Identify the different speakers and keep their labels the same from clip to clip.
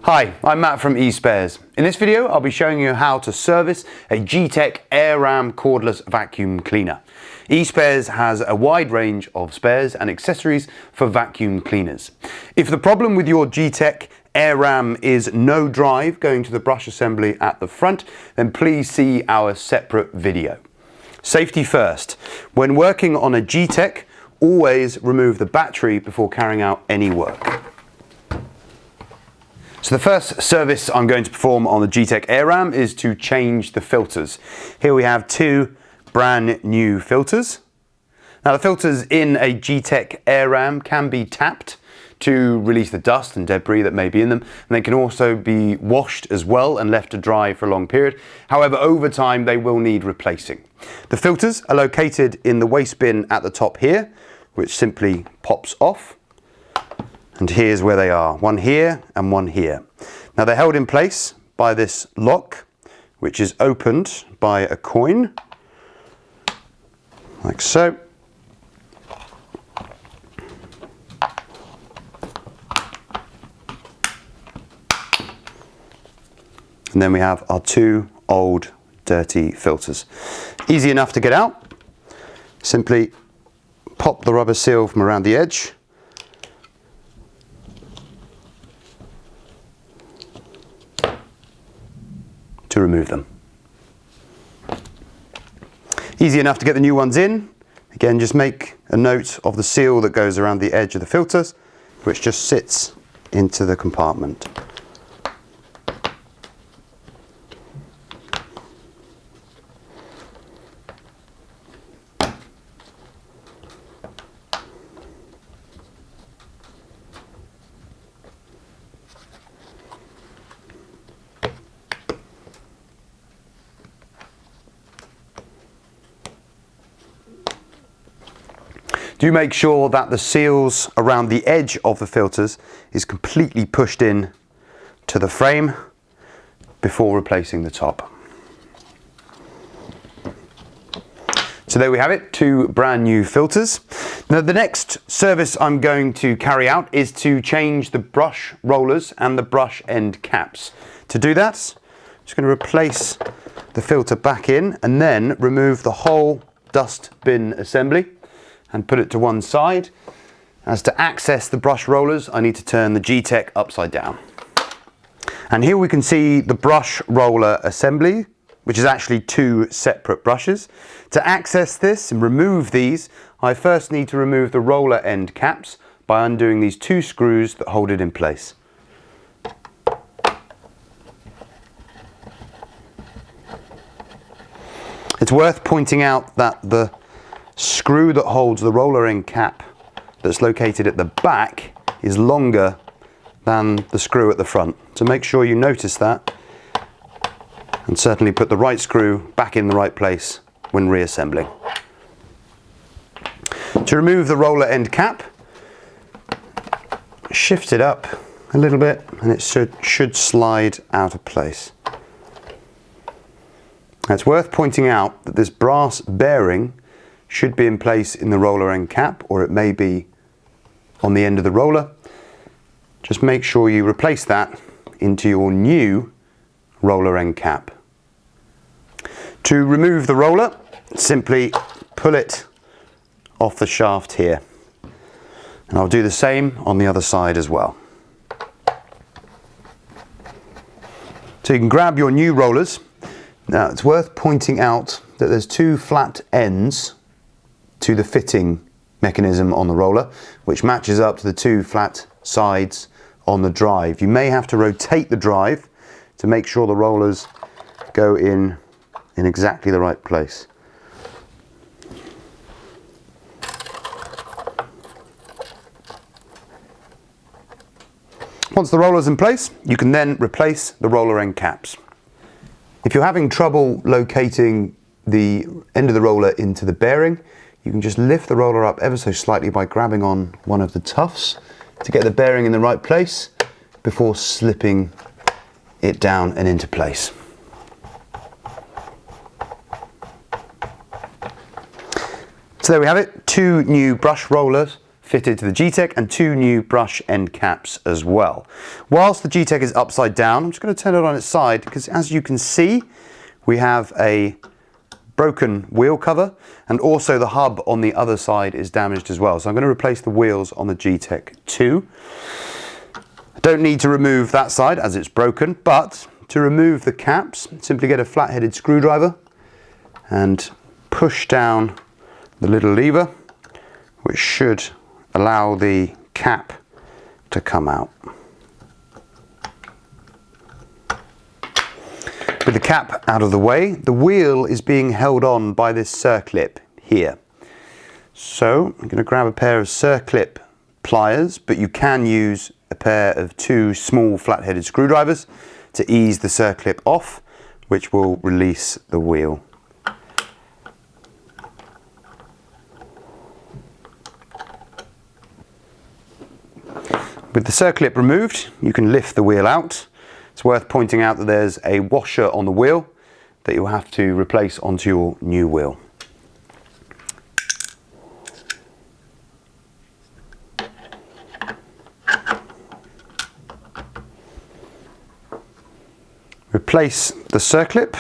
Speaker 1: Hi, I'm Matt from eSpares. In this video, I'll be showing you how to service a Gtech AirRam cordless vacuum cleaner. eSpares has a wide range of spares and accessories for vacuum cleaners. If the problem with your Gtech AirRam is no drive going to the brush assembly at the front, then please see our separate video. Safety first. When working on a Gtech, always remove the battery before carrying out any work. So the first service I'm going to perform on the Gtech AirRam is to change the filters. Here we have two brand new filters. Now the filters in a Gtech AirRam can be tapped to release the dust and debris that may be in them, and they can also be washed as well and left to dry for a long period. However, over time they will need replacing. The filters are located in the waste bin at the top here, which simply pops off. And here's where they are, one here and one here. Now they're held in place by this lock, which is opened by a coin, like so. And then we have our two old dirty filters. Easy enough to get out. Simply pop the rubber seal from around the edge. To remove them. Easy enough to get the new ones in. Again, just make a note of the seal that goes around the edge of the filters, which just sits into the compartment. Do make sure that the seals around the edge of the filters is completely pushed in to the frame before replacing the top. So there we have it, two brand new filters. Now the next service I'm going to carry out is to change the brush rollers and the brush end caps. To do that, I'm just going to replace the filter back in and then remove the whole dust bin assembly and put it to one side. As to access the brush rollers, I need to turn the Gtech upside down. And here we can see the brush roller assembly, which is actually two separate brushes. To access this and remove these, I first need to remove the roller end caps by undoing these two screws that hold it in place. It's worth pointing out that the screw that holds the roller end cap that's located at the back is longer than the screw at the front. So make sure you notice that and certainly put the right screw back in the right place when reassembling. To remove the roller end cap, shift it up a little bit and it should slide out of place. Now it's worth pointing out that this brass bearing should be in place in the roller end cap, or it may be on the end of the roller. Just make sure you replace that into your new roller end cap. To remove the roller, simply pull it off the shaft here. And I'll do the same on the other side as well. So you can grab your new rollers. Now it's worth pointing out that there's two flat ends to the fitting mechanism on the roller, which matches up to the two flat sides on the drive. You may have to rotate the drive to make sure the rollers go in exactly the right place. Once the roller's in place, you can then replace the roller end caps. If you're having trouble locating the end of the roller into the bearing, you can just lift the roller up ever so slightly by grabbing on one of the tufts to get the bearing in the right place before slipping it down and into place. So there we have it, two new brush rollers fitted to the Gtech and 2 new brush end caps as well. Whilst the Gtech is upside down, I'm just going to turn it on its side because as you can see, we have a broken wheel cover and also the hub on the other side is damaged as well. So I'm going to replace the wheels on the Gtech too. I don't need to remove that side as it's broken, but to remove the caps, simply get a flat-headed screwdriver and push down the little lever, which should allow the cap to come out. With the cap out of the way, the wheel is being held on by this circlip here. So I'm going to grab a pair of circlip pliers, but you can use a pair of 2 small flat-headed screwdrivers to ease the circlip off, which will release the wheel. With the circlip removed, you can lift the wheel out. It's worth pointing out that there's a washer on the wheel that you'll have to replace onto your new wheel. Replace the circlip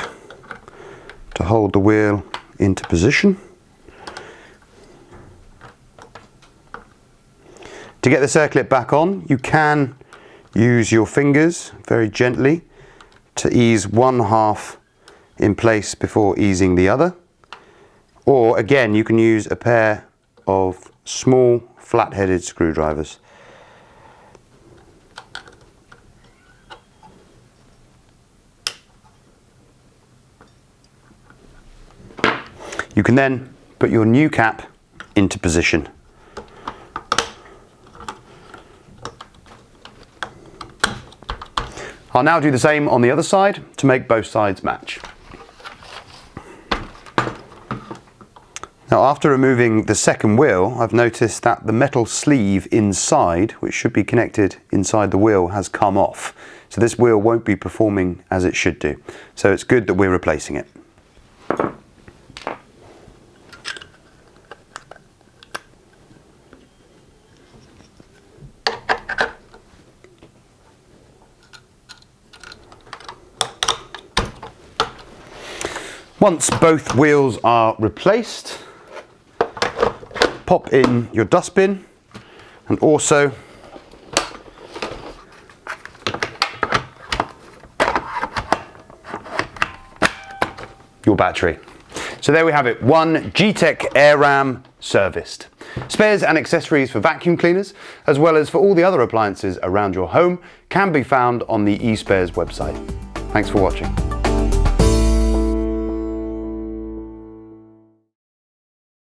Speaker 1: to hold the wheel into position. To get the circlip back on, you can use your fingers very gently to ease one half in place before easing the other. Or again, you can use a pair of small flat-headed screwdrivers. You can then put your new cap into position. I'll now do the same on the other side to make both sides match. Now, after removing the second wheel, I've noticed that the metal sleeve inside, which should be connected inside the wheel, has come off. So this wheel won't be performing as it should do. So it's good that we're replacing it. Once both wheels are replaced, pop in your dustbin and also your battery. So there we have it, one Gtech AirRam serviced. Spares and accessories for vacuum cleaners, as well as for all the other appliances around your home, can be found on the eSpares website. Thanks for watching.